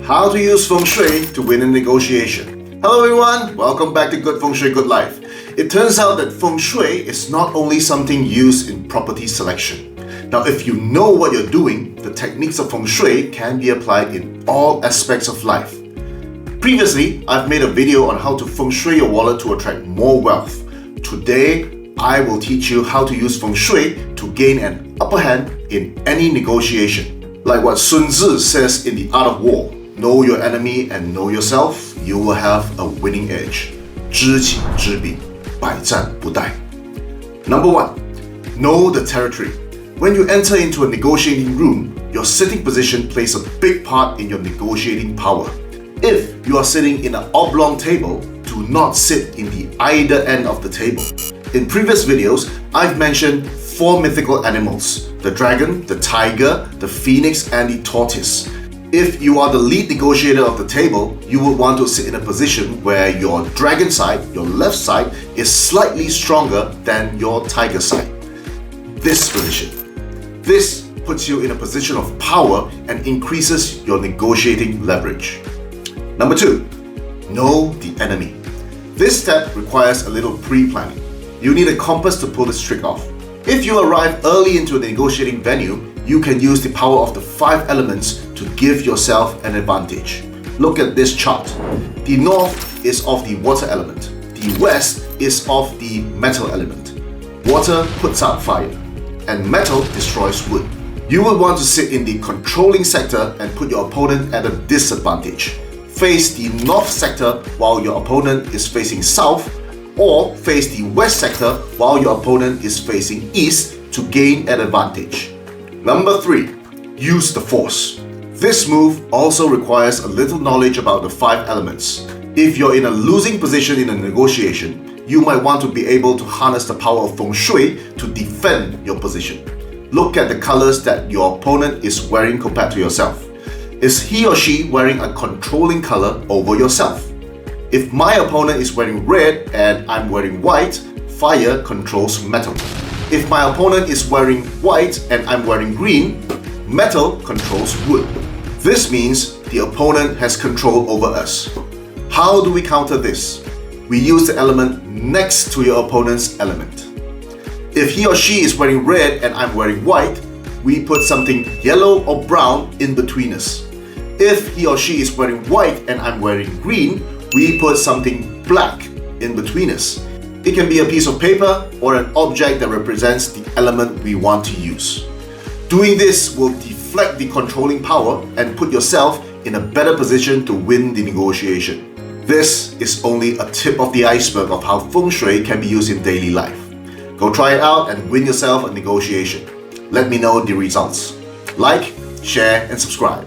How to use Feng Shui to win a negotiation. Hello everyone, welcome back to Good Feng Shui, Good Life. It turns out that Feng Shui is not only something used in property selection. Now if you know what you're doing, the techniques of Feng Shui can be applied in all aspects of life. Previously, I've made a video on how to Feng Shui your wallet to attract more wealth. Today, I will teach you how to use Feng Shui to gain an upper hand in any negotiation. Like what Sun Tzu says in The Art of War, know your enemy and know yourself, you will have a winning edge. 知己知彼，百战不殆. Number 1. Know the territory. When you enter into a negotiating room, your sitting position plays a big part in your negotiating power. If you are sitting in an oblong table, do not sit in the either end of the table. In previous videos, I've mentioned 4 mythical animals: the dragon, the tiger, the phoenix, and the tortoise. If you are the lead negotiator of the table, you would want to sit in a position where your dragon side, your left side, is slightly stronger than your tiger side. This position. This puts you in a position of power and increases your negotiating leverage. Number 2. Know the enemy. This step requires a little pre-planning. You need a compass to pull this trick off. If you arrive early into a negotiating venue, you can use the power of the 5 elements to give yourself an advantage. Look at this chart. The north is of the water element. The west is of the metal element. Water puts out fire, and metal destroys wood. You will want to sit in the controlling sector and put your opponent at a disadvantage. Face the north sector while your opponent is facing south, or face the west sector while your opponent is facing east to gain an advantage. Number 3. Use the force. This move also requires a little knowledge about the 5 elements. If you're in a losing position in a negotiation, you might want to be able to harness the power of Feng Shui to defend your position. Look at the colors that your opponent is wearing compared to yourself. Is he or she wearing a controlling color over yourself? If my opponent is wearing red and I'm wearing white, fire controls metal. If my opponent is wearing white and I'm wearing green, metal controls wood. This means the opponent has control over us. How do we counter this? We use the element next to your opponent's element. If he or she is wearing red and I'm wearing white, we put something yellow or brown in between us. If he or she is wearing white and I'm wearing green, we put something black in between us. It can be a piece of paper or an object that represents the element we want to use. Doing this will deflect the controlling power and put yourself in a better position to win the negotiation. This is only a tip of the iceberg of how Feng Shui can be used in daily life. Go try it out and win yourself a negotiation. Let me know the results. Like, share, and subscribe.